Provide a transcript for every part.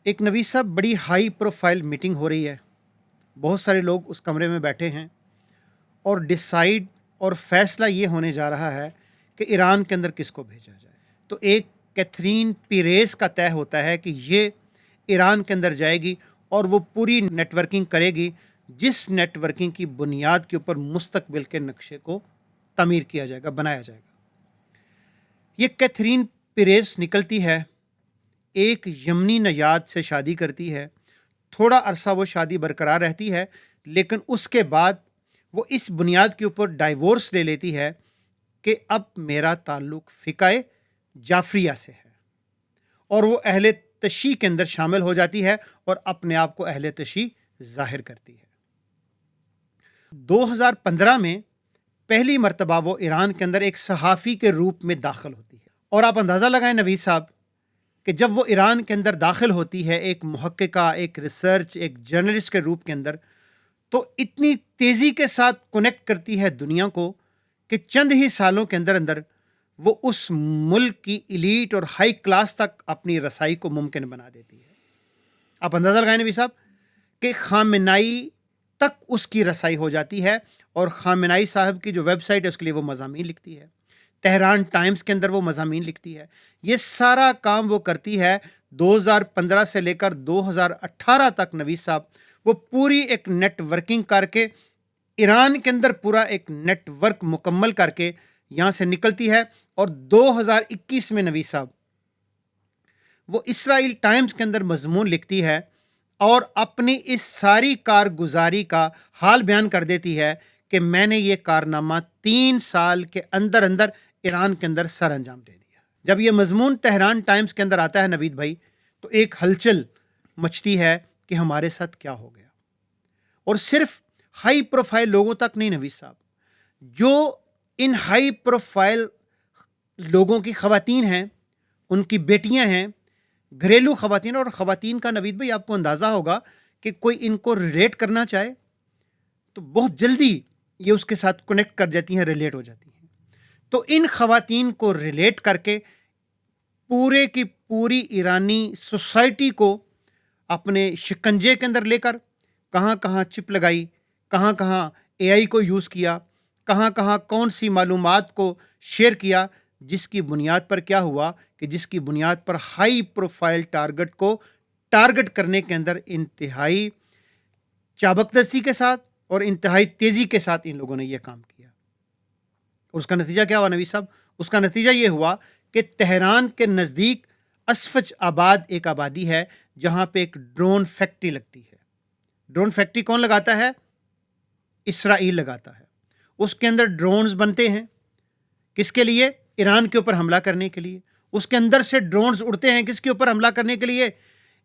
ایک نویس صاحب بڑی ہائی پروفائل میٹنگ ہو رہی ہے، بہت سارے لوگ اس کمرے میں بیٹھے ہیں اور ڈیسائیڈ اور فیصلہ یہ ہونے جا رہا ہے کہ ایران کے اندر کس کو بھیجا جائے۔ تو ایک کیتھرین پیریز کا طے ہوتا ہے کہ یہ ایران کے اندر جائے گی اور وہ پوری نیٹ ورکنگ کرے گی، جس نیٹ ورکنگ کی بنیاد کے اوپر مستقبل کے نقشے کو تعمیر کیا جائے گا، بنایا جائے گا۔ یہ کیتھرین پیریز نکلتی ہے، ایک یمنی نژاد سے شادی کرتی ہے، تھوڑا عرصہ وہ شادی برقرار رہتی ہے، لیکن اس کے بعد وہ اس بنیاد کے اوپر ڈائیورس لے لیتی ہے کہ اب میرا تعلق فقہ جعفریہ سے ہے، اور وہ اہل تشیع کے اندر شامل ہو جاتی ہے اور اپنے آپ کو اہل تشیع ظاہر کرتی ہے۔ 2015 میں پہلی مرتبہ وہ ایران کے اندر ایک صحافی کے روپ میں داخل ہوتی ہے، اور آپ اندازہ لگائیں نوید صاحب کہ جب وہ ایران کے اندر داخل ہوتی ہے ایک محققہ، ایک ریسرچ، ایک جرنلسٹ کے روپ کے اندر، تو اتنی تیزی کے ساتھ کنیکٹ کرتی ہے دنیا کو کہ چند ہی سالوں کے اندر اندر وہ اس ملک کی ایلیٹ اور ہائی کلاس تک اپنی رسائی کو ممکن بنا دیتی ہے۔ آپ اندازہ لگائیں نبی صاحب کہ خامنائی تک اس کی رسائی ہو جاتی ہے، اور خامنائی صاحب کی جو ویب سائٹ ہے اس کے لیے وہ مضامین لکھتی ہے، تہران ٹائمز کے اندر وہ مضامین لکھتی ہے۔ یہ سارا کام وہ کرتی ہے 2015 سے لے کر 2018 تک نوید صاحب، وہ پوری ایک نیٹ ورکنگ کر کے ایران کے اندر پورا ایک نیٹ ورک مکمل کر کے یہاں سے نکلتی ہے، اور 2021 میں نوید صاحب وہ اسرائیل ٹائمز کے اندر مضمون لکھتی ہے اور اپنی اس ساری کارگزاری کا حال بیان کر دیتی ہے کہ میں نے یہ کارنامہ 3 سال کے اندر اندر ایران کے اندر سر انجام دے دیا۔ جب یہ مضمون تہران ٹائمز کے اندر آتا ہے نوید بھائی، تو ایک ہلچل مچتی ہے کہ ہمارے ساتھ کیا ہو گیا۔ اور صرف ہائی پروفائل لوگوں تک نہیں نوید صاحب، جو ان ہائی پروفائل لوگوں کی خواتین ہیں، ان کی بیٹیاں ہیں، گھریلو خواتین، اور خواتین کا نوید بھائی آپ کو اندازہ ہوگا کہ کوئی ان کو ریلیٹ کرنا چاہے تو بہت جلدی یہ اس کے ساتھ کنیکٹ کر جاتی ہیں، ریلیٹ ہو جاتی ہیں۔ تو ان خواتین کو ریلیٹ کر کے پورے کی پوری ایرانی سوسائٹی کو اپنے شکنجے کے اندر لے کر کہاں کہاں چپ لگائی، کہاں کہاں اے آئی کو یوز کیا، کہاں کہاں کون سی معلومات کو شیئر کیا، جس کی بنیاد پر کیا ہوا کہ جس کی بنیاد پر ہائی پروفائل ٹارگٹ کو ٹارگٹ کرنے کے اندر انتہائی چابکدستی کے ساتھ اور انتہائی تیزی کے ساتھ ان لوگوں نے یہ کام کیا۔ اس کا نتیجہ کیا ہوا نوید صاحب؟ اس کا نتیجہ یہ ہوا کہ تہران کے نزدیک اسفج آباد ایک آبادی ہے جہاں پہ ایک ڈرون فیکٹری لگتی ہے۔ ڈرون فیکٹری کون لگاتا ہے؟ اسرائیل لگاتا ہے۔ اس کے اندر ڈرونز بنتے ہیں، کس کے لیے؟ ایران کے اوپر حملہ کرنے کے لیے۔ اس کے اندر سے ڈرونز اڑتے ہیں کس کے اوپر حملہ کرنے کے لیے؟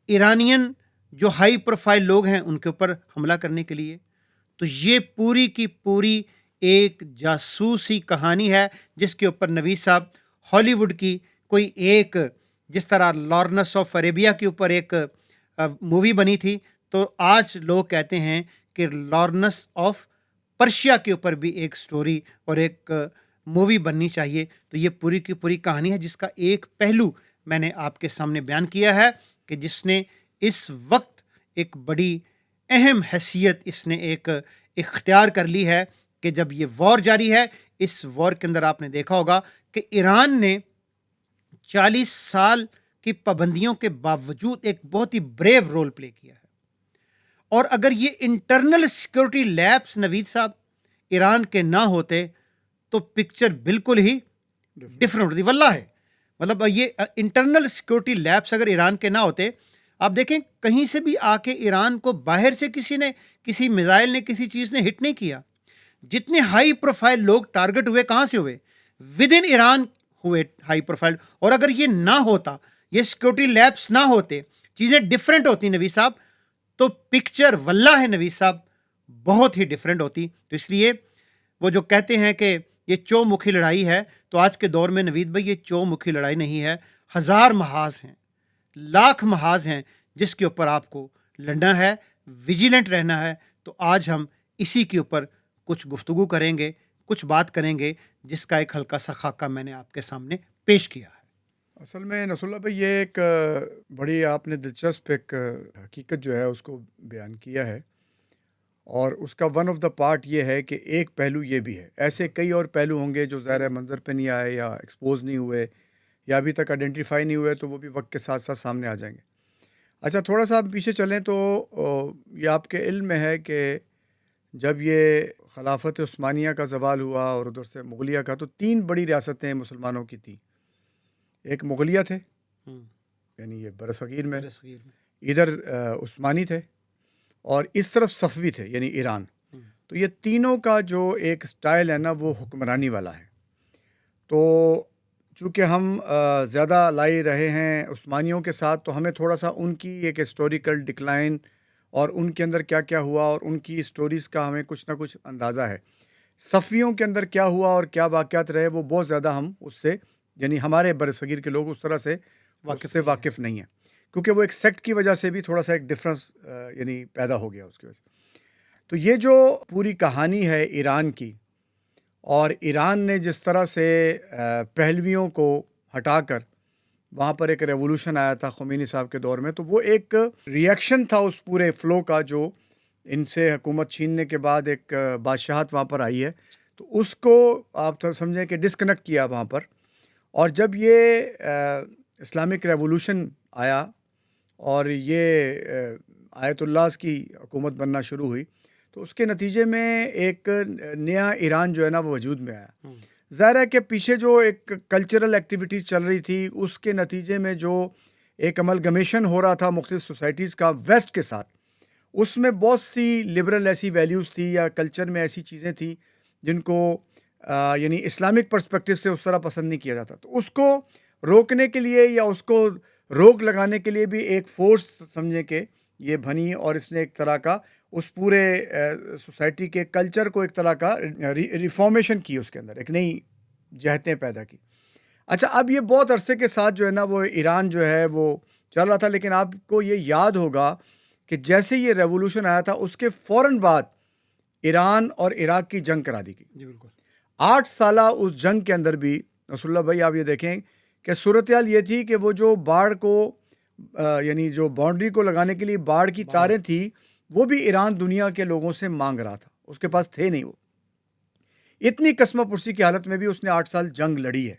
ایرانین جو ہائی پروفائل لوگ ہیں ان کے اوپر حملہ کرنے کے لیے۔ تو یہ پوری کی پوری ایک جاسوسی کہانی ہے جس کے اوپر نوید صاحب ہالی ووڈ کی کوئی ایک، جس طرح لارنس آف عربیہ کے اوپر ایک مووی بنی تھی، تو آج لوگ کہتے ہیں کہ لارنس آف پرشیا کے اوپر بھی ایک سٹوری اور ایک مووی بننی چاہیے۔ تو یہ پوری کی پوری کہانی ہے جس کا ایک پہلو میں نے آپ کے سامنے بیان کیا ہے کہ جس نے اس وقت ایک بڑی اہم حیثیت اس نے ایک اختیار کر لی ہے کہ جب یہ وار جاری ہے، اس وار کے اندر آپ نے دیکھا ہوگا کہ ایران نے 40 سال کی پابندیوں کے باوجود ایک بہت ہی بریو رول پلے کیا ہے۔ اور اگر یہ انٹرنل سیکورٹی لیبس نوید صاحب ایران کے نہ ہوتے تو پکچر بالکل ہی ڈفرنٹ ہوتی، واللہ ہے۔ مطلب یہ انٹرنل سیکورٹی لیبس اگر ایران کے نہ ہوتے، آپ دیکھیں کہیں سے بھی آ کے ایران کو باہر سے کسی میزائل نے، کسی چیز نے ہٹ نہیں کیا۔ جتنے ہائی پروفائل لوگ ٹارگٹ ہوئے کہاں سے ہوئے؟ ود ان ایران ہوئے ہائی پروفائل۔ اور اگر یہ نہ ہوتا، یہ سیکورٹی لیبس نہ ہوتے، چیزیں ڈفرنٹ ہوتی نوید صاحب، تو پکچر واللہ ہے نوید صاحب بہت ہی ڈفرنٹ ہوتی۔ تو اس لیے وہ جو کہتے ہیں کہ یہ چو مکھی لڑائی ہے، تو آج کے دور میں نوید بھائی یہ چو مکھی لڑائی نہیں ہے، 1000 محاذ ہیں، لاکھ محاذ ہیں جس کے اوپر آپ کو لڑنا ہے، ویجیلنٹ رہنا ہے۔ تو آج ہم اسی کے اوپر کچھ گفتگو کریں گے، کچھ بات کریں گے، جس کا ایک ہلکا سا خاکہ میں نے آپ کے سامنے پیش کیا ہے۔ اصل میں نصر اللہ بھائی یہ ایک بڑی آپ نے دلچسپ ایک حقیقت جو ہے اس کو بیان کیا ہے، اور اس کا ون آف دا پارٹ یہ ہے کہ ایک پہلو یہ بھی ہے، ایسے کئی اور پہلو ہوں گے جو ظاہر منظر پہ نہیں آئے یا ایکسپوز نہیں ہوئے یا ابھی تک آئیڈینٹیفائی نہیں ہوئے، تو وہ بھی وقت کے ساتھ ساتھ سامنے آ جائیں گے۔ اچھا، تھوڑا سا آپ پیچھے چلیں تو یہ آپ کے علم میں ہے کہ جب یہ خلافت عثمانیہ کا زوال ہوا اور ادھر سے مغلیہ کا، تو 3 بڑی ریاستیں مسلمانوں کی تھیں۔ ایک مغلیہ تھے، یعنی یہ برصغیر میں، ادھر عثمانی تھے، اور اس طرف صفوی تھے یعنی ایران۔ تو یہ تینوں کا جو ایک سٹائل ہے نا وہ حکمرانی والا ہے۔ تو چونکہ ہم زیادہ لائی رہے ہیں عثمانیوں کے ساتھ، تو ہمیں تھوڑا سا ان کی ایک ہسٹوریکل ڈکلائن اور ان کے اندر کیا کیا ہوا اور ان کی سٹوریز کا ہمیں کچھ نہ کچھ اندازہ ہے۔ صفویوں کے اندر کیا ہوا اور کیا واقعات رہے وہ بہت زیادہ ہم اس سے، یعنی ہمارے برصغیر کے لوگ اس طرح سے واقف نہیں ہیں، کیونکہ وہ ایک سیکٹ کی وجہ سے بھی تھوڑا سا ایک ڈفرنس یعنی پیدا ہو گیا اس کی وجہ سے۔ تو یہ جو پوری کہانی ہے ایران کی، اور ایران نے جس طرح سے پہلویوں کو ہٹا کر وہاں پر ایک ریولوشن آیا تھا خمینی صاحب کے دور میں، تو وہ ایک ریئیکشن تھا اس پورے فلو کا جو ان سے حکومت چھیننے کے بعد ایک بادشاہت وہاں پر آئی ہے، تو اس کو آپ سمجھیں کہ ڈسکنیکٹ کیا وہاں پر۔ اور جب یہ اسلامک ریولوشن آیا اور یہ آیت اللہ کی حکومت بننا شروع ہوئی، تو اس کے نتیجے میں ایک نیا ایران جو ہے نا وہ وجود میں آیا۔ ظاہر ہے کہ پیچھے جو ایک کلچرل ایکٹیویٹیز چل رہی تھی، اس کے نتیجے میں جو ایک املگمیشن ہو رہا تھا مختلف سوسائٹیز کا ویسٹ کے ساتھ، اس میں بہت سی لبرل ایسی ویلیوز تھی یا کلچر میں ایسی چیزیں تھیں جن کو یعنی اسلامک پرسپیکٹو سے اس طرح پسند نہیں کیا جاتا۔ تو اس کو روکنے کے لیے یا اس کو روک لگانے کے لیے بھی ایک فورس سمجھیں کہ یہ بنی، اور اس نے ایک طرح کا اس پورے سوسائٹی کے کلچر کو ایک طرح کا ریفارمیشن کی، اس کے اندر ایک نئی جہتیں پیدا کی۔ اچھا، اب یہ بہت عرصے کے ساتھ جو ہے نا وہ ایران جو ہے وہ چل رہا تھا، لیکن آپ کو یہ یاد ہوگا کہ جیسے یہ ریولوشن آیا تھا اس کے فوراً بعد ایران اور عراق کی جنگ کرا دی گئی۔ جی بالکل 8 سالہ اس جنگ کے اندر بھی رسول اللہ بھائی آپ یہ دیکھیں کہ صورتحال یہ تھی کہ وہ جو باڑ کو یعنی جو باؤنڈری کو لگانے کے لیے باڑ کی تاریں تھی، وہ بھی ایران دنیا کے لوگوں سے مانگ رہا تھا، اس کے پاس تھے نہیں۔ وہ اتنی قسمہ پرسی کی حالت میں بھی اس نے 8 سال جنگ لڑی ہے،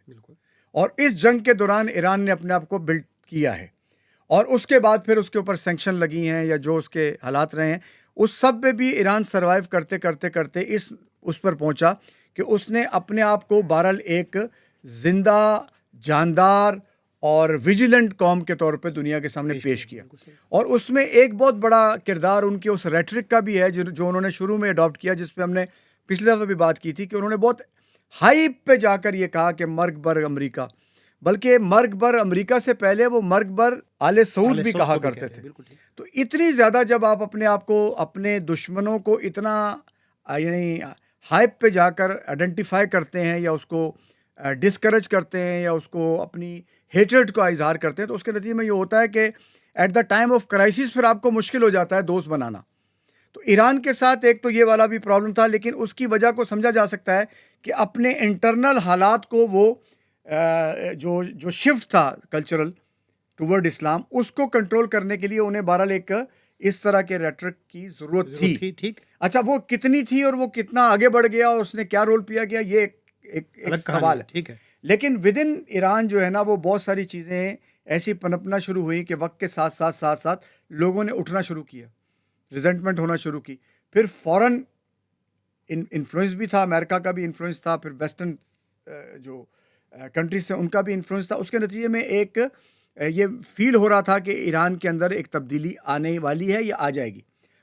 اور اس جنگ کے دوران ایران نے اپنے آپ کو بلڈ کیا ہے، اور اس کے بعد پھر اس کے اوپر سینکشن لگی ہیں یا جو اس کے حالات رہے ہیں، اس سب میں بھی ایران سروائیو کرتے کرتے کرتے اس پر پہنچا کہ اس نے اپنے آپ کو بہرحال ایک زندہ جاندار اور ویجیلنٹ قوم کے طور پہ دنیا کے سامنے پیش کیا۔ اور اس میں ایک بہت بڑا کردار ان کے اس ریٹرک کا بھی ہے جو انہوں نے شروع میں اڈاپٹ کیا، جس پہ ہم نے پچھلے دفعہ بھی بات کی تھی کہ انہوں نے بہت ہائپ پہ جا کر یہ کہا کہ مرگ بر امریکہ، بلکہ مرگ بر امریکہ سے پہلے وہ مرگ بر آل سعود بھی کہا کرتے تھے۔ تو اتنی زیادہ جب آپ اپنے آپ کو اپنے دشمنوں کو اتنا یعنی ہائپ پہ جا کر آئیڈینٹیفائی کرتے ہیں یا اس کو ڈسکریج کرتے ہیں یا اس کو اپنی ہیٹرڈ کا اظہار کرتے ہیں، تو اس کے نتیجے میں یہ ہوتا ہے کہ at the time of crisis پھر آپ کو مشکل ہو جاتا ہے دوست بنانا۔ تو ایران کے ساتھ ایک تو یہ والا بھی پرابلم تھا، لیکن اس کی وجہ کو سمجھا جا سکتا ہے کہ اپنے انٹرنل حالات کو وہ جو شفٹ تھا کلچرل ٹورڈ اسلام، اس کو کنٹرول کرنے کے لیے انہیں بہرحال ایک اس طرح کے ریٹرک کی ضرورت تھی۔ ٹھیک، اچھا وہ کتنی تھی اور وہ کتنا آگے بڑھ گیا اور اس نے کیا رول پیا گیا، یہ ایک سوال ہے۔ ٹھیک ہے، لیکن ود ان ایران جو ہے نا وہ بہت ساری چیزیں ایسی پنپنا شروع ہوئی کہ وقت کے ساتھ ساتھ لوگوں نے اٹھنا شروع کیا، ریزنٹمنٹ ہونا شروع کی۔ پھر فوراً انفلوئنس بھی تھا، امریکہ کا بھی انفلوئنس تھا، پھر ویسٹرن جو کنٹریز تھے ان کا بھی انفلوئنس تھا۔ اس کے نتیجے میں ایک یہ فیل ہو رہا تھا کہ ایران کے اندر ایک تبدیلی آنے والی ہے یا آ جائے گی۔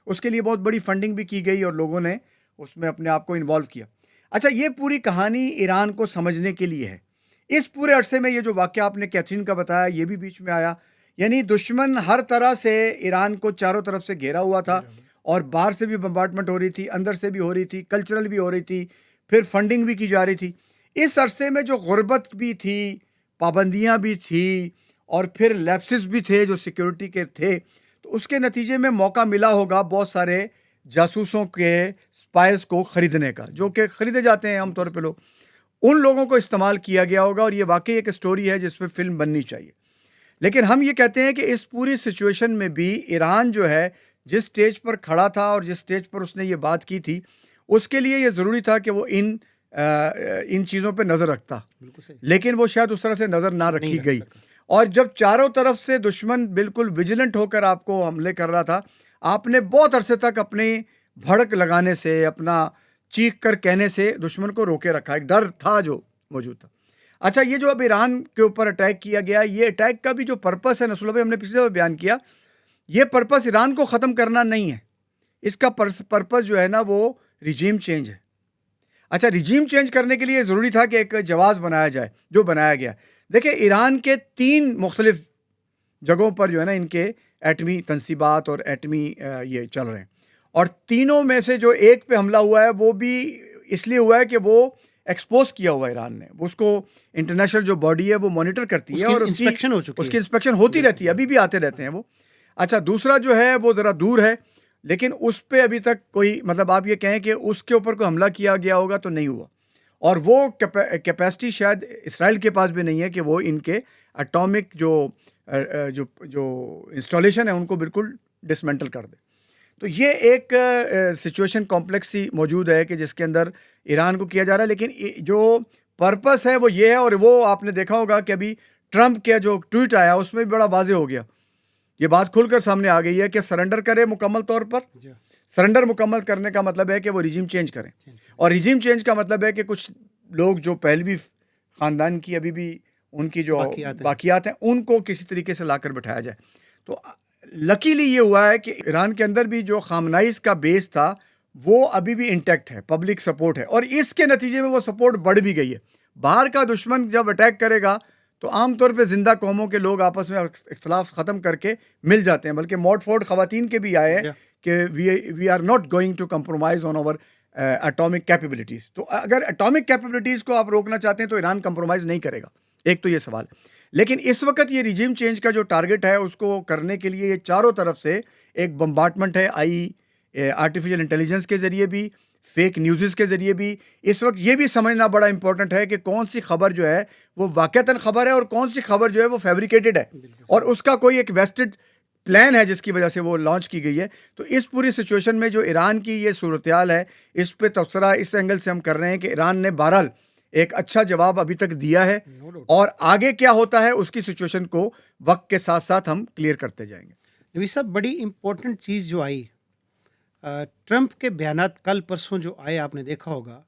اس کے لیے بہت بڑی فنڈنگ بھی کی گئی اور لوگوں نے اس میں اپنے آپ کو انوالو کیا۔ اچھا، یہ پوری کہانی ایران کو سمجھنے کے لیے ہے۔ اس پورے عرصے میں یہ جو واقعہ آپ نے کیتھرین کا بتایا یہ بھی بیچ میں آیا، یعنی دشمن ہر طرح سے ایران کو چاروں طرف سے گھیرا ہوا تھا، اور باہر سے بھی بمبارڈمنٹ ہو رہی تھی، اندر سے بھی ہو رہی تھی، کلچرل بھی ہو رہی تھی، پھر فنڈنگ بھی کی جا رہی تھی۔ اس عرصے میں جو غربت بھی تھی، پابندیاں بھی تھی، اور پھر لیپسز بھی تھے جو سیکیورٹی کے تھے، تو اس کے نتیجے میں موقع ملا ہوگا بہت سارے جاسوسوں کے سپائز کو خریدنے کا، جو کہ خریدے جاتے ہیں عام طور پہ لوگ۔ ان لوگوں کو استعمال کیا گیا ہوگا، اور یہ واقعی ایک اسٹوری ہے جس پہ فلم بننی چاہیے. لیکن ہم یہ کہتے ہیں کہ اس پوری سچویشن میں بھی ایران جو ہے جس سٹیج پر کھڑا تھا اور جس سٹیج پر اس نے یہ بات کی تھی، اس کے لیے یہ ضروری تھا کہ وہ ان چیزوں پہ نظر رکھتا، لیکن وہ شاید اس طرح سے نظر نہ رکھی گئی. اور جب چاروں طرف سے دشمن بالکل ویجیلنٹ ہو کر آپ کو حملے کر رہا تھا، آپ نے بہت عرصے تک اپنی بھڑک لگانے سے، اپنا چیخ کر کہنے سے دشمن کو روکے رکھا. ایک ڈر تھا جو موجود تھا. اچھا، یہ جو اب ایران کے اوپر اٹیک کیا گیا، یہ اٹیک کا بھی جو پرپس ہے نصر اللہ بھائی، ہم نے پچھلے دفعہ بیان کیا، یہ پرپس ایران کو ختم کرنا نہیں ہے. اس کا پرپس جو ہے نا وہ ریجیم چینج ہے. اچھا، ریجیم چینج کرنے کے لیے ضروری تھا کہ ایک جواز بنایا جائے، جو بنایا گیا. دیکھیں، ایران کے 3 مختلف جگہوں پر جو ہے نا ان کے ایٹمی تنصیبات اور ایٹمی یہ چل رہے ہیں، اور تینوں میں سے جو ایک پہ حملہ ہوا ہے وہ بھی اس لیے ہوا ہے کہ وہ ایکسپوز کیا ہوا ہے ایران نے. اس کو انٹرنیشنل جو باڈی ہے وہ مانیٹر کرتی ہے، اور اس کی انسپیکشن ہوتی رہتی ہے، ابھی بھی آتے رہتے ہیں وہ. اچھا، دوسرا جو ہے وہ ذرا دور ہے، لیکن اس پہ ابھی تک کوئی مطلب آپ یہ کہیں کہ اس کے اوپر کوئی حملہ کیا گیا ہوگا تو نہیں ہوا. اور وہ کیپیسٹی شاید اسرائیل کے پاس بھی نہیں ہے کہ وہ ان کے اٹامک جو انسٹالیشن ہے ان کو بالکل ڈسمنٹل کر دے. تو یہ ایک سچویشن کمپلیکس ہی موجود ہے کہ جس کے اندر ایران کو کیا جا رہا ہے. لیکن جو پرپس ہے وہ یہ ہے، اور وہ آپ نے دیکھا ہوگا کہ ابھی ٹرمپ کا جو ٹویٹ آیا اس میں بھی بڑا واضح ہو گیا، یہ بات کھل کر سامنے آ گئی ہے کہ سرنڈر کرے مکمل طور پر. سرنڈر مکمل کرنے کا مطلب ہے کہ وہ ریجیم چینج کریں، اور ریجیم چینج کا مطلب ہے کہ کچھ لوگ جو پہلوی خاندان کی ابھی بھی ان کی جو باقیات ہیں ان کو کسی طریقے سے لا کر بٹھایا جائے. تو لکیلی یہ ہوا ہے کہ ایران کے اندر بھی جو خامنائیز کا بیس تھا وہ ابھی بھی انٹیکٹ ہے، پبلک سپورٹ ہے، اور اس کے نتیجے میں وہ سپورٹ بڑھ بھی گئی ہے. باہر کا دشمن جب اٹیک کرے گا تو عام طور پہ زندہ قوموں کے لوگ آپس میں اختلاف ختم کر کے مل جاتے ہیں، بلکہ موڈ فورڈ خواتین کے بھی آئے ہیں کہ we are not going to compromise on over atomic capabilities. تو اگر اٹامک کیپیبلٹیز کو آپ روکنا چاہتے ہیں تو ایران کمپرومائز نہیں کرے گا. ایک تو یہ سوال. لیکن اس وقت یہ ریجیم چینج کا جو ٹارگٹ ہے اس کو کرنے کے لیے یہ چاروں طرف سے ایک بمبارٹمنٹ ہے، آرٹیفیشل انٹیلیجنس کے ذریعے بھی، فیک نیوزز کے ذریعے بھی. اس وقت یہ بھی سمجھنا بڑا امپورٹنٹ ہے کہ کون سی خبر جو ہے وہ واقعتاً خبر ہے اور کون سی خبر جو ہے وہ فیبریکیٹڈ ہے، اور اس کا کوئی ایک ویسٹڈ پلان ہے جس کی وجہ سے وہ لانچ کی گئی ہے. تو اس پوری سچویشن میں جو ایران کی یہ صورتحال ہے، اس پہ تبصرہ اس اینگل سے ہم کر رہے ہیں کہ ایران نے بہرحال ایک اچھا جواب ابھی تک دیا ہے، اور آگے کیا ہوتا ہے اس کی سچویشن کو وقت کے ساتھ ساتھ ہم کلیئر کرتے جائیں گے. نوید صاحب، بڑی امپورٹنٹ چیز جو آئی ٹرمپ کے بیانات کل پرسوں جو آئے، آپ نے دیکھا ہوگا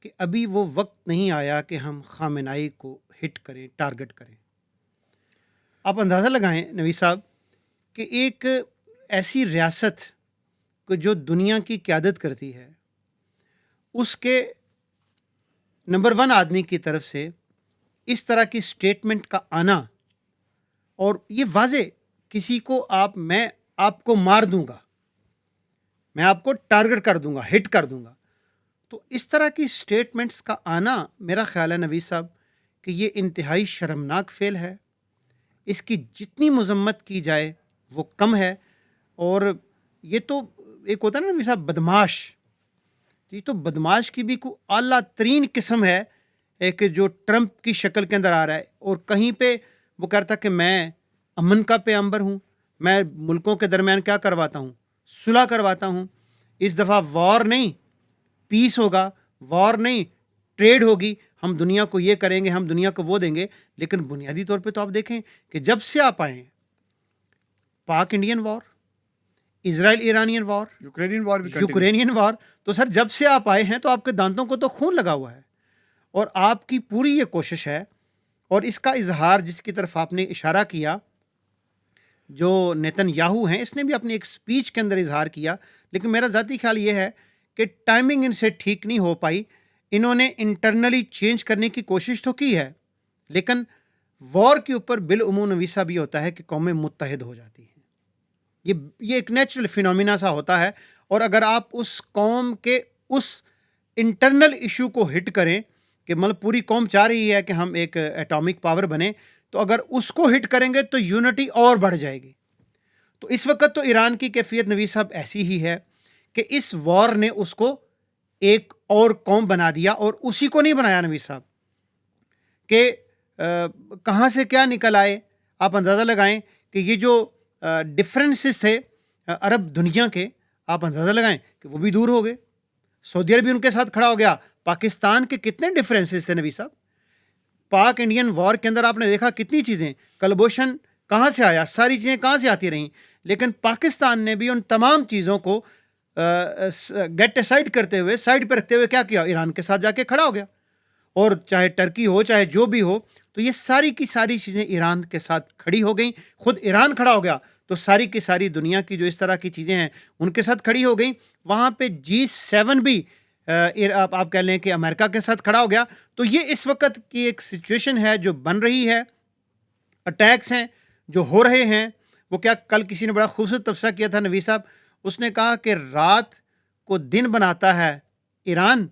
کہ ابھی وہ وقت نہیں آیا کہ ہم خامنائی کو ہٹ کریں، ٹارگٹ کریں. آپ اندازہ لگائیں نوید صاحب کہ ایک ایسی ریاست کو جو دنیا کی قیادت کرتی ہے، اس کے نمبر 1 آدمی کی طرف سے اس طرح کی سٹیٹمنٹ کا آنا، اور یہ واضح کسی کو میں آپ کو مار دوں گا، میں آپ کو ٹارگٹ کر دوں گا، ہٹ کر دوں گا. تو اس طرح کی سٹیٹمنٹس کا آنا، میرا خیال ہے نوید صاحب کہ یہ انتہائی شرمناک فعل ہے. اس کی جتنی مذمت کی جائے وہ کم ہے. اور یہ تو ایک ہوتا ہے نا نوید صاحب بدماش، یہ تو بدماش کی بھی کوئی اعلیٰ ترین قسم ہے ایک جو ٹرمپ کی شکل کے اندر آ رہا ہے، اور کہیں پہ وہ کہتا کہ میں امن کا پیغمبر ہوں، میں ملکوں کے درمیان کیا کرواتا ہوں، صلح کرواتا ہوں. اس دفعہ وار نہیں، پیس ہوگا، وار نہیں، ٹریڈ ہوگی، ہم دنیا کو یہ کریں گے، ہم دنیا کو وہ دیں گے. لیکن بنیادی طور پہ تو آپ دیکھیں کہ جب سے آپ آئے ہیں، پاک انڈین وار، اسرائیل ایرانین وار، یوکرینین وار، تو سر جب سے آپ آئے ہیں تو آپ کے دانتوں کو تو خون لگا ہوا ہے. اور آپ کی پوری یہ کوشش ہے، اور اس کا اظہار جس کی طرف آپ نے اشارہ کیا، جو نیتن یاہو ہیں، اس نے بھی اپنی ایک سپیچ کے اندر اظہار کیا. لیکن میرا ذاتی خیال یہ ہے کہ ٹائمنگ ان سے ٹھیک نہیں ہو پائی. انہوں نے انٹرنلی چینج کرنے کی کوشش تو کی ہے، لیکن وار کے اوپر بالعموم نویسا بھی ہوتا ہے کہ قومیں متحد ہو جاتی ہیں. یہ ایک نیچرل فینومینا سا ہوتا ہے. اور اگر آپ اس قوم کے اس انٹرنل ایشو کو ہٹ کریں کہ مطلب پوری قوم چاہ رہی ہے کہ ہم ایک ایٹامک پاور بنیں، تو اگر اس کو ہٹ کریں گے تو یونٹی اور بڑھ جائے گی. تو اس وقت تو ایران کی کیفیت نوید صاحب ایسی ہی ہے کہ اس وار نے اس کو ایک اور قوم بنا دیا، اور اسی کو نہیں بنایا نبی صاحب کہ کہاں سے کیا نکل آئے. آپ اندازہ لگائیں کہ یہ جو ڈفرینسز تھے عرب دنیا کے، آپ اندازہ لگائیں کہ وہ بھی دور ہو گئے. سعودی عرب بھی ان کے ساتھ کھڑا ہو گیا. پاکستان کے کتنے ڈفرینسز تھے نبی صاحب. پاک انڈین وار کے اندر آپ نے دیکھا کتنی چیزیں، کلبوشن کہاں سے آیا، ساری چیزیں کہاں سے آتی رہیں، لیکن پاکستان نے بھی ان تمام چیزوں کو گیٹ اسائڈ کرتے ہوئے، سائڈ پہ رکھتے ہوئے کیا کیا، ایران کے ساتھ جا کے کھڑا ہو گیا. اور چاہے ٹرکی ہو، چاہے جو بھی ہو، تو یہ ساری کی ساری چیزیں ایران کے ساتھ کھڑی ہو گئیں. خود ایران کھڑا ہو گیا تو ساری کی ساری دنیا کی جو اس طرح کی چیزیں ہیں ان کے ساتھ کھڑی ہو گئیں. وہاں پہ G7 بھی آپ کہہ لیں کہ امریکہ کے ساتھ کھڑا ہو گیا. تو یہ اس وقت کی ایک سچویشن ہے جو بن رہی ہے. اٹیکس ہیں جو ہو رہے ہیں. وہ کیا کل کسی نے بڑا خوبصورت تبصرہ کیا تھا نوی صاحب، اس نے کہا کہ رات کو دن بناتا ہے ایران،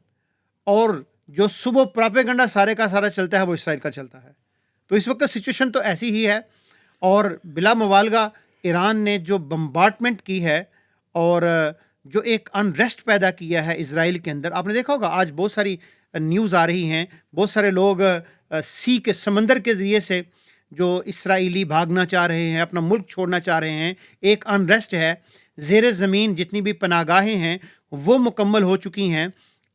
اور جو صبح پراپیگنڈا سارے کا سارا چلتا ہے وہ اسرائیل کا چلتا ہے. تو اس وقت سچویشن تو ایسی ہی ہے. اور بلا مبالغہ ایران نے جو بمبارڈمنٹ کی ہے اور جو ایک انریسٹ پیدا کیا ہے اسرائیل کے اندر، آپ نے دیکھا ہوگا آج بہت ساری نیوز آ رہی ہیں، بہت سارے لوگ سی کے سمندر کے ذریعے سے جو اسرائیلی بھاگنا چاہ رہے ہیں، اپنا ملک چھوڑنا چاہ رہے ہیں. ایک انریسٹ ہے. زیر زمین جتنی بھی پناہ گاہیں ہیں وہ مکمل ہو چکی ہیں،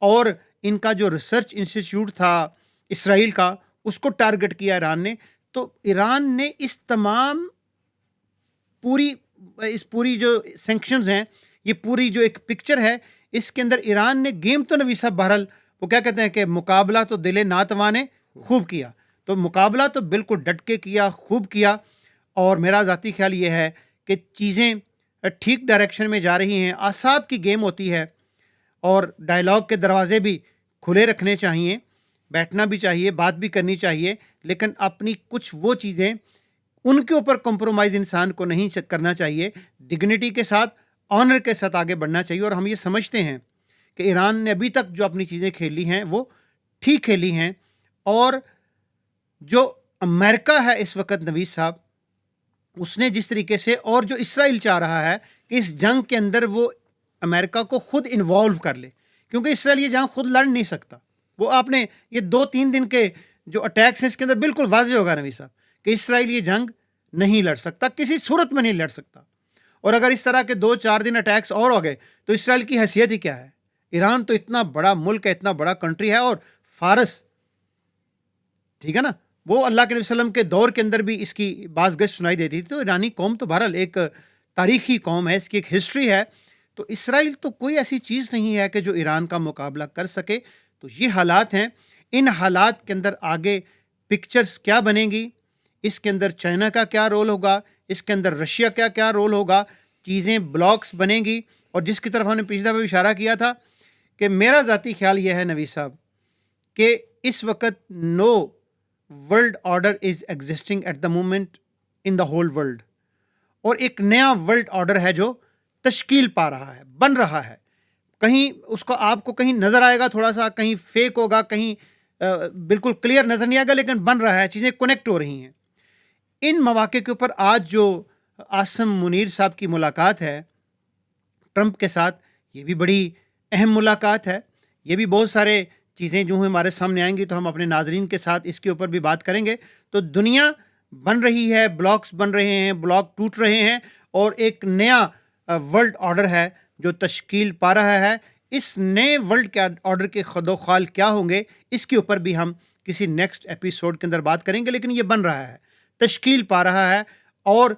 اور ان کا جو ریسرچ انسٹیٹیوٹ تھا اسرائیل کا، اس کو ٹارگٹ کیا ایران نے. تو ایران نے اس تمام پوری جو سینکشنز ہیں، یہ پوری جو ایک پکچر ہے، اس کے اندر ایران نے گیم تو نبی صاحب بہرحال وہ کیا کہتے ہیں کہ مقابلہ تو دل ناتواں نے خوب کیا. تو مقابلہ تو بالکل ڈٹ کے کیا، خوب کیا. اور میرا ذاتی خیال یہ ہے کہ چیزیں ٹھیک ڈائریکشن میں جا رہی ہیں. اعصاب کی گیم ہوتی ہے، اور ڈائلاگ کے دروازے بھی کھلے رکھنے چاہیے، بیٹھنا بھی چاہیے، بات بھی کرنی چاہیے، لیکن اپنی کچھ وہ چیزیں ان کے اوپر کمپرومائز انسان کو نہیں کرنا چاہیے. ڈگنیٹی کے ساتھ، آنر کے ساتھ آگے بڑھنا چاہیے. اور ہم یہ سمجھتے ہیں کہ ایران نے ابھی تک جو اپنی چیزیں کھیلی ہیں وہ ٹھیک کھیلی ہیں. اور جو امریکہ ہے اس وقت نویس صاحب، اس نے جس طریقے سے، اور جو اسرائیل چاہ رہا ہے کہ اس جنگ کے اندر وہ امریکہ کو خود انوالو کر لے، کیونکہ اسرائیل یہ جنگ خود لڑ نہیں سکتا. وہ آپ نے یہ 2-3 دن کے جو اٹیکس ہیں اس کے اندر بالکل واضح ہوگا نوی صاحب کہ اسرائیل یہ جنگ نہیں لڑ سکتا، کسی صورت میں نہیں لڑ سکتا. اور اگر اس طرح کے 2-4 دن اٹیکس اور ہو گئے تو اسرائیل کی حیثیت ہی کیا ہے؟ ایران تو اتنا بڑا ملک ہے، اتنا بڑا کنٹری ہے. اور فارس، ٹھیک ہے نا، وہ اللہ کے نبی صلی اللہ علیہ وسلم کے دور کے اندر بھی اس کی بعض گشت سنائی دیتی تھی. تو ایرانی قوم تو بہرحال ایک تاریخی قوم ہے، اس کی ایک ہسٹری ہے. تو اسرائیل تو کوئی ایسی چیز نہیں ہے کہ جو ایران کا مقابلہ کر سکے. تو یہ حالات ہیں. ان حالات کے اندر آگے پکچرز کیا بنیں گی، اس کے اندر چائنا کا کیا رول ہوگا، اس کے اندر رشیا کا کیا رول ہوگا، چیزیں بلاکس بنیں گی. اور جس کی طرف ہم نے پچھلی دفعہ بھی اشارہ کیا تھا کہ میرا ذاتی خیال یہ ہے نویس صاحب کہ اس وقت no world order is existing at the moment in the whole world. اور ایک نیا ورلڈ آرڈر ہے جو تشکیل پا رہا ہے، بن رہا ہے. کہیں اس کو آپ کو کہیں نظر آئے گا تھوڑا سا، کہیں فیک ہوگا، کہیں بالکل کلیئر نظر نہیں آئے گا، لیکن بن رہا ہے، چیزیں کنیکٹ ہو رہی ہیں. ان مواقع کے اوپر آج جو عاصم منیر صاحب کی ملاقات ہے ٹرمپ کے ساتھ، یہ بھی بڑی اہم ملاقات ہے. یہ بھی بہت سارے چیزیں جو ہمارے سامنے آئیں گی تو ہم اپنے ناظرین کے ساتھ اس کے اوپر بھی بات کریں گے. تو دنیا بن رہی ہے، بلاکس بن رہے ہیں، بلاک ٹوٹ رہے ہیں، اور ایک نیا ورلڈ آرڈر ہے جو تشکیل پا رہا ہے. اس نئے ورلڈ کے آرڈر کے خد و خال کیا ہوں گے، اس کے اوپر بھی ہم کسی نیکسٹ ایپیسوڈ کے اندر بات کریں گے. لیکن یہ بن رہا ہے، تشکیل پا رہا ہے، اور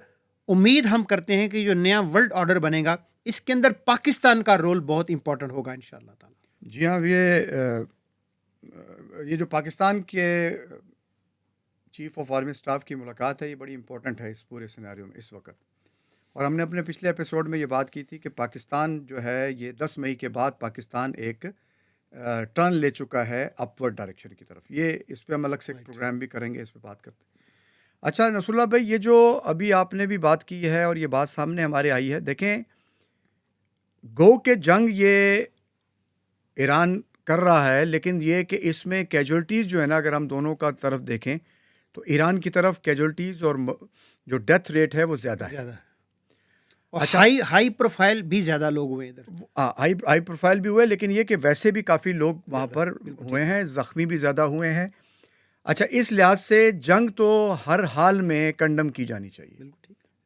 امید ہم کرتے ہیں کہ جو نیا ورلڈ آرڈر بنے گا اس کے اندر پاکستان کا رول بہت امپورٹنٹ ہوگا انشاءاللہ تعالی. جی ہاں، یہ جو پاکستان کے چیف آف آرمی اسٹاف کی ملاقات ہے، یہ بڑی امپورٹنٹ ہے اس پورے سیناریو میں اس وقت. اور ہم نے اپنے پچھلے ایپیسوڈ میں یہ بات کی تھی کہ پاکستان جو ہے یہ 10 مئی کے بعد پاکستان ایک ٹرن لے چکا ہے اپورڈ ڈائریکشن کی طرف. یہ اس پہ ہم الگ سے پروگرام بھی کریں گے، اس پہ بات کرتے ہیں. اچھا نصر اللہ بھائی، یہ جو ابھی آپ نے بھی بات کی ہے اور یہ بات سامنے ہمارے آئی ہے، دیکھیں گو کہ جنگ یہ ایران کر رہا ہے، لیکن یہ کہ اس میں کیجولٹیز جو ہے نا، اگر ہم دونوں کا طرف دیکھیں تو ایران کی طرف کیجولٹیز اور جو ڈیتھ ریٹ ہے وہ زیادہ ہے. اور ہائی پروفائل بھی زیادہ لوگ ہوئے ادھر، ہائی پروفائل بھی ہوئے، لیکن یہ کہ ویسے بھی کافی لوگ وہاں پر ہوئے ہیں، زخمی بھی زیادہ ہوئے ہیں۔ اچھا، اس لحاظ سے جنگ تو ہر حال میں کنڈم کی جانی چاہیے،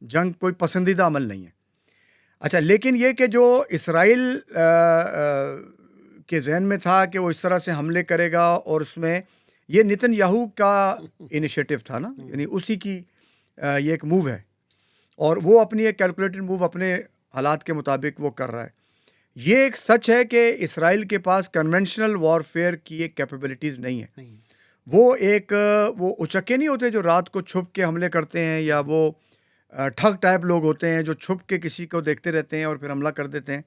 جنگ کوئی پسندیدہ عمل نہیں ہے۔ اچھا، لیکن یہ کہ جو اسرائیل کے ذہن میں تھا کہ وہ اس طرح سے حملے کرے گا، اور اس میں یہ نتن یاہو کا انیشیٹو تھا نا، یعنی اسی کی یہ ایک موو ہے، اور وہ اپنی ایک کیلکولیٹڈ موو اپنے حالات کے مطابق وہ کر رہا ہے۔ یہ ایک سچ ہے کہ اسرائیل کے پاس کنونشنل وارفیئر کی ایک کیپیبلٹیز نہیں ہے۔ وہ اچکے نہیں ہوتے جو رات کو چھپ کے حملے کرتے ہیں، یا وہ ٹھگ ٹائپ لوگ ہوتے ہیں جو چھپ کے کسی کو دیکھتے رہتے ہیں اور پھر حملہ کر دیتے ہیں۔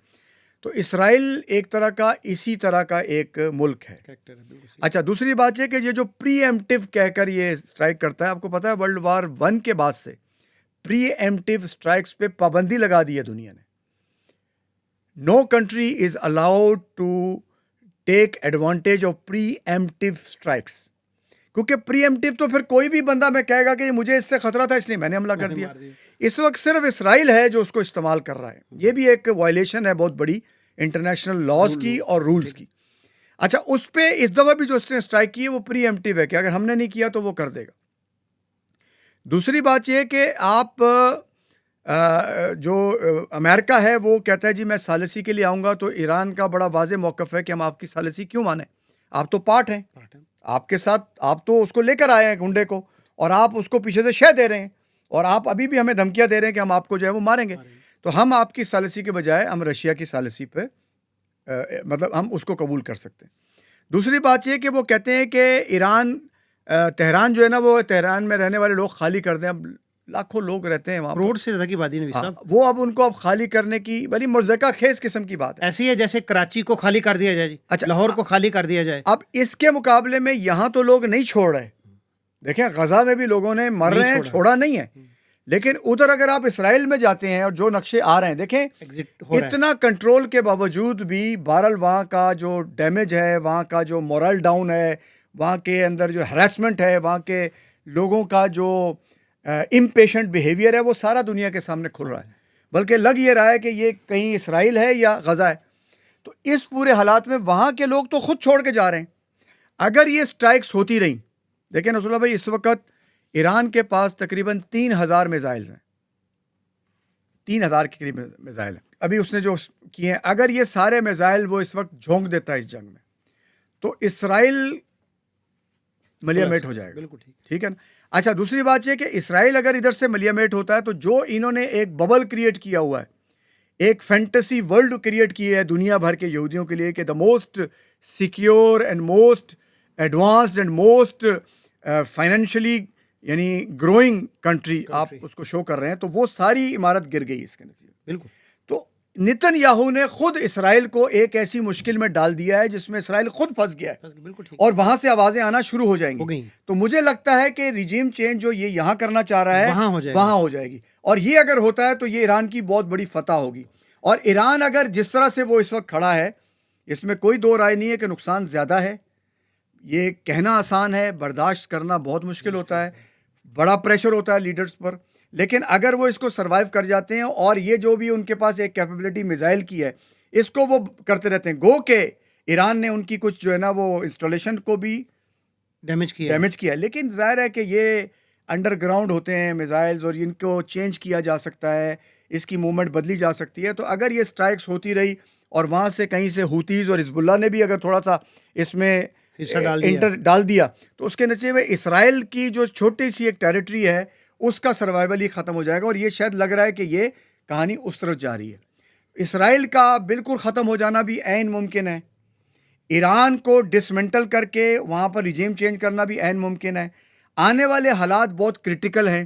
تو اسرائیل ایک طرح کا اسی طرح کا ایک ملک ہے۔ اچھا، دوسری بات یہ کہ یہ جو پری ایمپٹیو کہہ کر یہ اسٹرائک کرتا ہے، آپ کو پتا ہے ورلڈ وار 1 کے بعد سے پری ایمپٹیو اسٹرائکس پہ پابندی لگا دی ہے دنیا نے۔ No country is allowed to take advantage of preemptive strikes, کیونکہ پری ایمپٹیو تو پھر کوئی بھی بندہ میں کہے گا کہ مجھے اس سے خطرہ تھا اس لیے میں نے حملہ کر دیا۔ اس وقت صرف اسرائیل ہے جو اس کو استعمال کر رہا ہے۔ یہ بھی ایک وائلیشن ہے بہت بڑی انٹرنیشنل لاز کی اور رولز کی۔ اچھا، اس پہ اس دفعہ بھی جو اس نے اسٹرائک کی ہے وہ پری ایمپٹیو ہے کہ اگر ہم نے نہیں کیا تو وہ کر دے گا۔ دوسری بات یہ کہ آپ جو امریکہ ہے وہ کہتا ہے جی میں ثالثی کے لیے آؤں گا، تو ایران کا بڑا واضح موقف ہے کہ ہم آپ کی ثالثی کیوں مانیں، آپ تو پارٹ ہیں، آپ کے ساتھ آپ تو اس کو لے کر آئے ہیں گنڈے کو، اور آپ اس کو پیچھے سے شہ دے رہے ہیں، اور آپ ابھی بھی ہمیں دھمکیاں دے رہے ہیں کہ ہم آپ کو جو ہے وہ ماریں گے۔ تو ہم آپ کی ثالثی کے بجائے ہم رشیا کی ثالثی پہ مطلب ہم اس کو قبول کر سکتے ہیں۔ دوسری بات یہ کہ وہ کہتے ہیں کہ ایران تہران جو ہے نا، وہ تہران میں رہنے والے لوگ خالی کر دیں۔ اب لاکھوں لوگ رہتے ہیں وہاں، کروڑ سے زیادہ کی بات نہیں صاحب، وہ اب ان کو اب خالی کرنے کی بڑی مرزقہ خیز قسم کی بات ہے۔ ایسی ہے جیسے کراچی کو خالی کر دیا جائے، اچھا، لاہور کو خالی کر دیا جائے۔ اب اس کے مقابلے میں یہاں تو لوگ نہیں چھوڑ رہے، دیکھیں غزہ میں بھی لوگوں نے مر رہے ہیں، چھوڑا نہیں ہے، لیکن ادھر اگر آپ اسرائیل میں جاتے ہیں اور جو نقشے آ رہے ہیں دیکھیں، اتنا کنٹرول کے باوجود بھی بہرحال وہاں کا جو ڈیمیج ہے، وہاں کا جو مورل ڈاؤن ہے، وہاں کے اندر جو ہراسمنٹ ہے، وہاں کے لوگوں کا جو امپیشنٹ بیہیویئر ہے، وہ سارا دنیا کے سامنے کھل رہا ہے، بلکہ لگ یہ رہا ہے کہ یہ کہیں اسرائیل ہے یا غزہ ہے۔ تو اس پورے حالات میں وہاں کے لوگ تو خود چھوڑ کے جا رہے ہیں۔ اگر یہ سٹرائکس ہوتی رہیں، دیکھیں نصر اللہ بھائی، اس وقت ایران کے پاس تقریباً 3000 میزائلز ہیں، 3000 کے قریب میزائل ہیں ابھی اس نے جو کیے ہیں۔ اگر یہ سارے میزائل وہ اس وقت جھونک دیتا ہے اس جنگ میں، تو اسرائیل ملیا میٹ ہو جائے گا۔ بالکل ٹھیک ہے نا۔ اچھا، دوسری بات یہ کہ اسرائیل اگر ادھر سے ملیا میٹ ہوتا ہے تو جو انہوں نے ایک ببل کریٹ کیا ہوا ہے، ایک فینٹیسی ورلڈ کریٹ کی ہے دنیا بھر کے یہودیوں کے لیے کہ the most secure and most advanced and most financially یعنی گروئنگ کنٹری آپ اس کو شو کر رہے ہیں، تو وہ ساری عمارت گر گئی اس کے نتیجے میں۔ بالکل۔ تو نتن یاہو نے خود اسرائیل کو ایک ایسی مشکل میں ڈال دیا ہے جس میں اسرائیل خود پھنس گیا ہے، اور وہاں سے آوازیں آنا شروع ہو جائیں گی۔ تو مجھے لگتا ہے کہ ریجیم چینج جو یہ یہاں کرنا چاہ رہا ہے وہاں ہو جائے گی، اور یہ اگر ہوتا ہے تو یہ ایران کی بہت بڑی فتح ہوگی۔ اور ایران اگر جس طرح سے وہ اس وقت کھڑا ہے، اس میں کوئی دو رائے نہیں ہے کہ نقصان زیادہ ہے۔ یہ کہنا آسان ہے، برداشت کرنا بہت مشکل ہوتا ہے، بڑا پریشر ہوتا ہے لیڈرز پر، لیکن اگر وہ اس کو سروائیو کر جاتے ہیں، اور یہ جو بھی ان کے پاس ایک کیپیبلٹی میزائل کی ہے اس کو وہ کرتے رہتے ہیں، گو کہ ایران نے ان کی کچھ جو ہے نا وہ انسٹالیشن کو بھی ڈیمیج کیا، لیکن ظاہر ہے کہ یہ انڈر گراؤنڈ ہوتے ہیں میزائلز، اور ان کو چینج کیا جا سکتا ہے، اس کی موومنٹ بدلی جا سکتی ہے۔ تو اگر یہ سٹرائکس ہوتی رہی اور وہاں سے کہیں سے ہوتیز اور حزب اللہ نے بھی اگر تھوڑا سا اس میں ڈال دیا تو اس کے نتیجے میں اسرائیل کی جو چھوٹی سی ایک ٹیریٹری ہے اس کا سروائیول ہی ختم ہو جائے گا، اور یہ شاید لگ رہا ہے کہ یہ کہانی اس طرف جا رہی ہے۔ اسرائیل کا بالکل ختم ہو جانا بھی عین ممکن ہے، ایران کو ڈسمنٹل کر کے وہاں پر ریجیم چینج کرنا بھی عین ممکن ہے۔ آنے والے حالات بہت کرٹیکل ہیں۔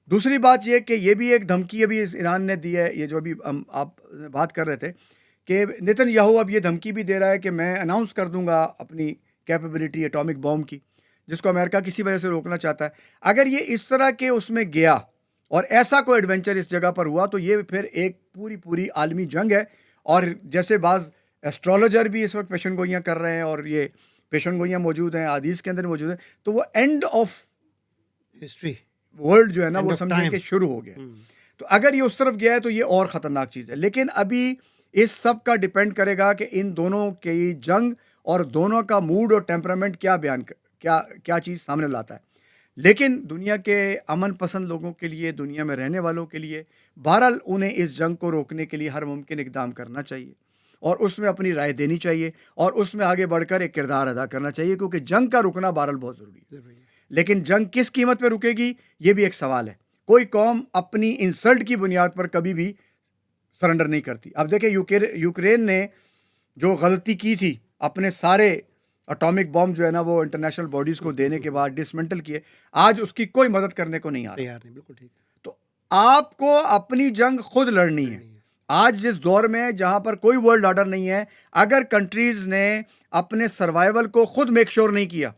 دوسری بات یہ کہ یہ بھی ایک دھمکی ابھی ایران نے دی ہے، یہ جو ابھی آپ بات کر رہے تھے کہ نتن یاہو اب یہ دھمکی بھی دے رہا ہے کہ میں اناؤنس کر دوں گا اپنی کیپیبلٹی ایٹامک بوم کی، جس کو امریکہ کسی وجہ سے روکنا چاہتا ہے۔ اگر یہ اس طرح کے اس میں گیا اور ایسا کوئی ایڈونچر اس جگہ پر ہوا تو یہ پھر ایک پوری عالمی جنگ ہے، اور جیسے بعض ایسٹرولوجر بھی اس وقت پیشن گوئیاں کر رہے ہیں، اور یہ پیشن گوئیاں موجود ہیں، حدیث کے اندر موجود ہیں، تو وہ اینڈ آف ہسٹری ورلڈ جو ہے نا وہ سمجھیں کہ شروع ہو گیا۔ تو اگر یہ اس طرف گیا ہے تو یہ اور خطرناک چیز ہے. لیکن ابھی اس سب کا ڈیپینڈ کرے گا کہ ان دونوں کی جنگ اور دونوں کا موڈ اور ٹیمپرامنٹ کیا چیز سامنے لاتا ہے. لیکن دنیا کے امن پسند لوگوں کے لیے, دنیا میں رہنے والوں کے لیے بہرحال انہیں اس جنگ کو روکنے کے لیے ہر ممکن اقدام کرنا چاہیے اور اس میں اپنی رائے دینی چاہیے اور اس میں آگے بڑھ کر ایک کردار ادا کرنا چاہیے, کیونکہ جنگ کا رکنا بہرحال بہت ضروری ہے. لیکن جنگ کس قیمت پہ رکے گی یہ بھی ایک سوال ہے. کوئی قوم اپنی انسلٹ کی بنیاد پر کبھی بھی سرنڈر نہیں کرتی. اب دیکھیں یوکرین نے جو غلطی کی تھی, اپنے سارے اٹامک بم جو ہے نا وہ انٹرنیشنل باڈیز کو دینے کے بعد ڈسمنٹل کیے, آج اس کی کوئی مدد کرنے کو نہیں آ رہا. بالکل ٹھیک. تو آپ کو اپنی جنگ خود لڑنی ہے. آج جس دور میں جہاں پر کوئی ورلڈ آرڈر نہیں ہے, اگر کنٹریز نے اپنے سروائیول کو خود میک شور نہیں کیا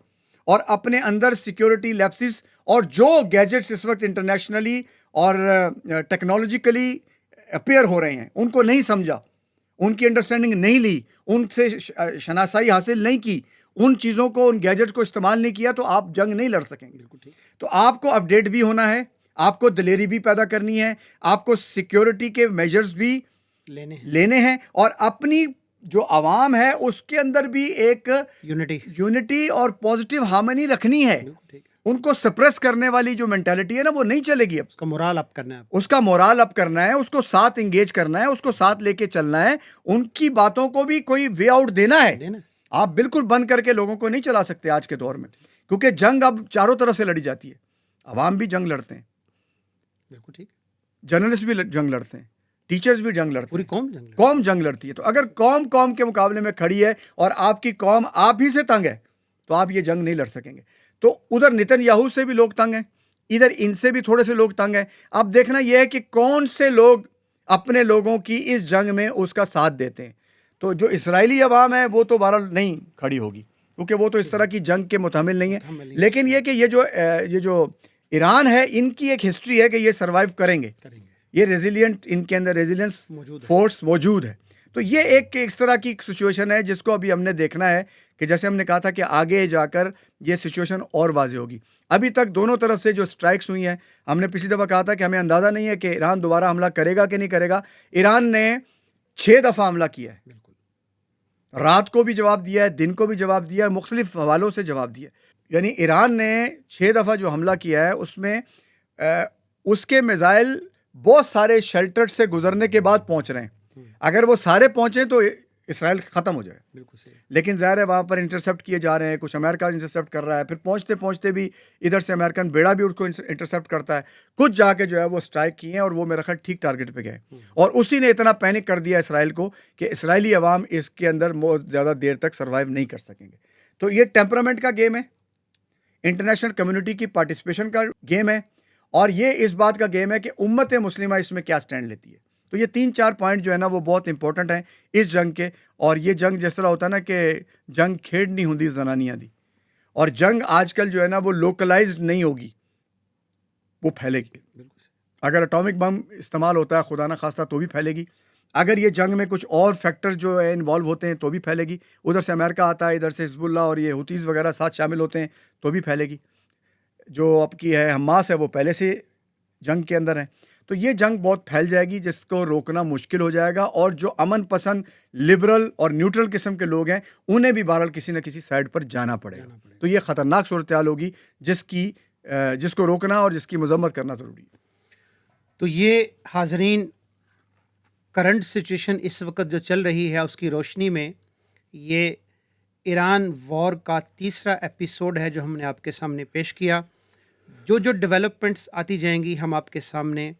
اور اپنے اندر سیکیورٹی لیپسز اور جو گیجٹس اس وقت انٹرنیشنلی اور ٹیکنالوجیکلی اپیئر ہو رہے ہیں ان کو نہیں سمجھا, ان کی انڈرسٹینڈنگ نہیں لی, ان سے شناسائی حاصل نہیں کی, ان چیزوں کو, ان گیجٹ کو استعمال نہیں کیا, تو آپ جنگ نہیں لڑ سکیں گے. تو آپ کو اپڈیٹ بھی ہونا ہے, آپ کو دلیری بھی پیدا کرنی ہے, آپ کو سیکیورٹی کے میجرز بھی لینے ہیں اور اپنی جو عوام ہے اس کے اندر بھی ایک یونٹی اور پازیٹیو ہارمنی رکھنی ہے. ان کو سپریس کرنے والی جو مینٹالٹی ہے نا وہ نہیں چلے گی. اب اس کا مورال اپ کرنا ہے, اس کو ساتھ انگیج کرنا ہے, اس کو ساتھ لے کے چلنا ہے, ان کی باتوں کو بھی کوئی وے آؤٹ دینا ہے. آپ بالکل بند کر کے لوگوں کو نہیں چلا سکتے آج کے دور میں, کیونکہ جنگ اب چاروں طرف سے لڑی جاتی ہے. عوام بھی جنگ لڑتے ہیں, بالکل ٹھیک, جرنلسٹ بھی جنگ لڑتے ہیں, ٹیچرز بھی جنگ لڑتے ہیں, پوری قوم جنگ لڑتی ہے. تو اگر قوم کے مقابلے میں کھڑی ہے اور آپ کی قوم آپ ہی سے تنگ ہے تو آپ یہ جنگ نہیں لڑ سکیں گے. تو ادھر نتن یاہو سے بھی لوگ تنگ ہیں, ادھر ان سے بھی تھوڑے سے لوگ تنگ ہیں. اب دیکھنا یہ ہے کہ کون سے لوگ اپنے لوگوں کی اس جنگ میں اس کا ساتھ دیتے ہیں. تو جو اسرائیلی عوام ہے وہ تو بہرحال نہیں کھڑی ہوگی, کیونکہ وہ تو اس طرح کی جنگ کے متحمل نہیں ہے. لیکن یہ کہ یہ جو ایران ہے, ان کی ایک ہسٹری ہے کہ یہ سروائیو کریں گے, یہ ریزیلینٹ, ان کے اندر ریزیلینس فورس موجود ہے. تو یہ ایک اس طرح کی سچویشن ہے جس کو ابھی ہم نے دیکھنا ہے کہ جیسے ہم نے کہا تھا کہ آگے جا کر یہ سچویشن اور واضح ہوگی. ابھی تک دونوں طرف سے جو سٹرائکس ہوئی ہیں, ہم نے پچھلی دفعہ کہا تھا کہ ہمیں اندازہ نہیں ہے کہ ایران دوبارہ حملہ کرے گا کہ نہیں کرے گا. ایران نے 6 دفعہ حملہ کیا ہے, رات کو بھی جواب دیا ہے, دن کو بھی جواب دیا ہے, مختلف حوالوں سے جواب دیا ہے. یعنی ایران نے 6 دفعہ جو حملہ کیا ہے اس میں اس کے میزائل بہت سارے شیلٹر سے گزرنے کے بعد پہنچ رہے ہیں. اگر وہ سارے پہنچیں تو اسرائیل ختم ہو جائے. بالکل صحیح. لیکن ظاہر ہے وہاں پر انٹرسیپٹ کیے جا رہے ہیں, کچھ امریکہ انٹرسیپٹ کر رہا ہے, پھر پہنچتے پہنچتے بھی ادھر سے امریکن بیڑا بھی اس کو انٹرسیپٹ کرتا ہے. کچھ جا کے جو ہے وہ اسٹرائک کیے ہیں اور وہ میرا خیال ٹھیک ٹارگیٹ پہ گئے, اور اسی نے اتنا پینک کر دیا اسرائیل کو کہ اسرائیلی عوام اس کے اندر بہت زیادہ دیر تک سروائیو نہیں کر سکیں گے. تو یہ ٹیمپرامنٹ کا گیم ہے, انٹرنیشنل کمیونٹی کی پارٹیسپیشن کا گیم ہے, اور یہ اس بات کا گیم ہے کہ امت مسلمہ اس میں کیا سٹینڈ لیتی ہے. تو یہ 3-4 پوائنٹ جو ہے نا وہ بہت امپورٹنٹ ہیں اس جنگ کے. اور یہ جنگ جس طرح ہوتا ہے نا کہ جنگ کھیڑ نہیں ہوندی زنانیاں دی, اور جنگ آج کل جو ہے نا وہ لوکلائزڈ نہیں ہوگی, وہ پھیلے گی. اگر اٹامک بم استعمال ہوتا ہے خدا نہ خواستہ تو بھی پھیلے گی. اگر یہ جنگ میں کچھ اور فیکٹر جو ہے انوالو ہوتے ہیں تو بھی پھیلے گی. ادھر سے امریکہ آتا ہے, ادھر سے حزب اللہ اور یہ ہوتیز وغیرہ ساتھ شامل ہوتے ہیں تو بھی پھیلے گی. جو اب کی ہے حماس ہے وہ پہلے سے جنگ کے اندر ہے. تو یہ جنگ بہت پھیل جائے گی جس کو روکنا مشکل ہو جائے گا, اور جو امن پسند لبرل اور نیوٹرل قسم کے لوگ ہیں انہیں بھی بہرحال کسی نہ کسی سائڈ پر جانا پڑے گا. تو یہ خطرناک صورتحال ہوگی جس کو روکنا اور جس کی مذمت کرنا ضروری ہے. تو یہ حاضرین کرنٹ سچویشن اس وقت جو چل رہی ہے اس کی روشنی میں یہ ایران وار کا 3را ایپیسوڈ ہے جو ہم نے آپ کے سامنے پیش کیا. جو ڈیولپمنٹس آتی جائیں گی ہم آپ کے سامنے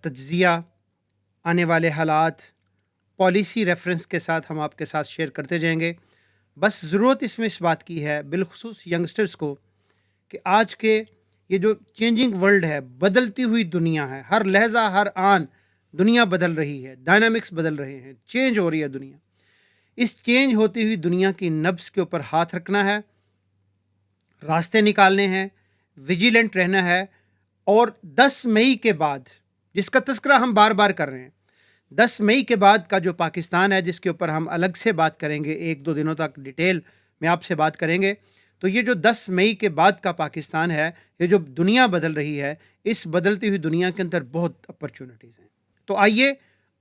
تجزیہ, آنے والے حالات, پالیسی ریفرنس کے ساتھ ہم آپ کے ساتھ شیئر کرتے جائیں گے. بس ضرورت اس میں اس بات کی ہے بالخصوص ینگسٹرز کو کہ آج کے یہ جو چینجنگ ورلڈ ہے, بدلتی ہوئی دنیا ہے, ہر لہجہ ہر آن دنیا بدل رہی ہے, ڈائنامکس بدل رہے ہیں, چینج ہو رہی ہے دنیا. اس چینج ہوتی ہوئی دنیا کی نبض کے اوپر ہاتھ رکھنا ہے, راستے نکالنے ہیں, ویجیلنٹ رہنا ہے. اور 10 مئی کے بعد جس کا تذکرہ ہم بار بار کر رہے ہیں, 10 مئی کے بعد کا جو پاکستان ہے جس کے اوپر ہم الگ سے بات کریں گے, 1-2 دنوں تک ڈیٹیل میں آپ سے بات کریں گے, تو یہ جو 10 مئی کے بعد کا پاکستان ہے، یہ جو دنیا بدل رہی ہے، اس بدلتی ہوئی دنیا کے اندر بہت اپرچونٹیز ہیں. تو آئیے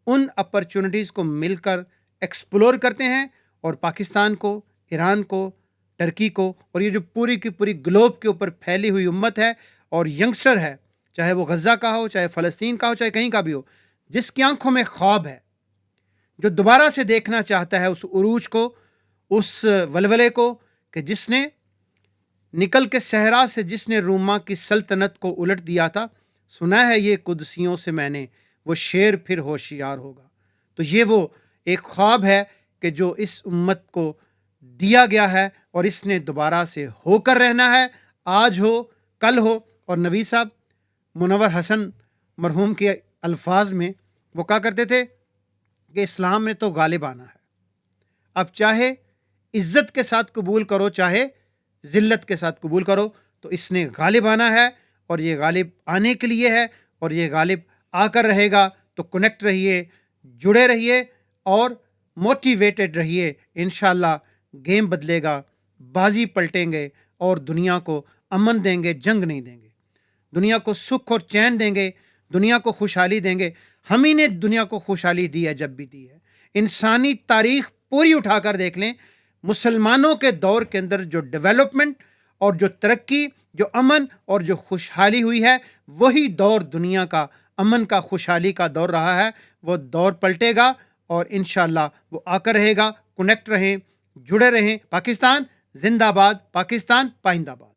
ان اپرچونٹیز کو مل کر ایکسپلور کرتے ہیں، اور پاکستان کو، ایران کو، ٹرکی کو، اور یہ جو پوری کی پوری گلوب کے اوپر پھیلی ہوئی امت ہے اور ینگسٹر ہے، چاہے وہ غزہ کا ہو، چاہے فلسطین کا ہو، چاہے کہیں کا بھی ہو، جس کی آنکھوں میں خواب ہے، جو دوبارہ سے دیکھنا چاہتا ہے اس عروج کو، اس ولولے کو، کہ جس نے نکل کے صحرا سے جس نے روما کی سلطنت کو الٹ دیا تھا، سنا ہے یہ قدسیوں سے میں نے، وہ شیر پھر ہوشیار ہوگا. تو یہ وہ ایک خواب ہے کہ جو اس امت کو دیا گیا ہے، اور اس نے دوبارہ سے ہو کر رہنا ہے، آج ہو، کل ہو. اور نبی صاحب منور حسن مرحوم کے الفاظ میں وہ کہا کرتے تھے کہ اسلام میں تو غالب آنا ہے، اب چاہے عزت کے ساتھ قبول کرو، چاہے ذلت کے ساتھ قبول کرو، تو اس نے غالب آنا ہے، اور یہ غالب آنے کے لیے ہے، اور یہ غالب آ کر رہے گا. تو کنیکٹ رہیے، جڑے رہیے، اور موٹیویٹڈ رہیے. انشاءاللہ گیم بدلے گا، بازی پلٹیں گے، اور دنیا کو امن دیں گے، جنگ نہیں دیں گے. دنیا کو سکھ اور چین دیں گے، دنیا کو خوشحالی دیں گے. ہم ہی نے دنیا کو خوشحالی دی ہے جب بھی دی ہے. انسانی تاریخ پوری اٹھا کر دیکھ لیں، مسلمانوں کے دور کے اندر جو ڈیولپمنٹ اور جو ترقی، جو امن اور جو خوشحالی ہوئی ہے، وہی دور دنیا کا امن کا، خوشحالی کا دور رہا ہے. وہ دور پلٹے گا، اور انشاءاللہ وہ آ کر رہے گا. کنیکٹ رہیں، جڑے رہیں. پاکستان زندہ باد، پاکستان پائندہ باد.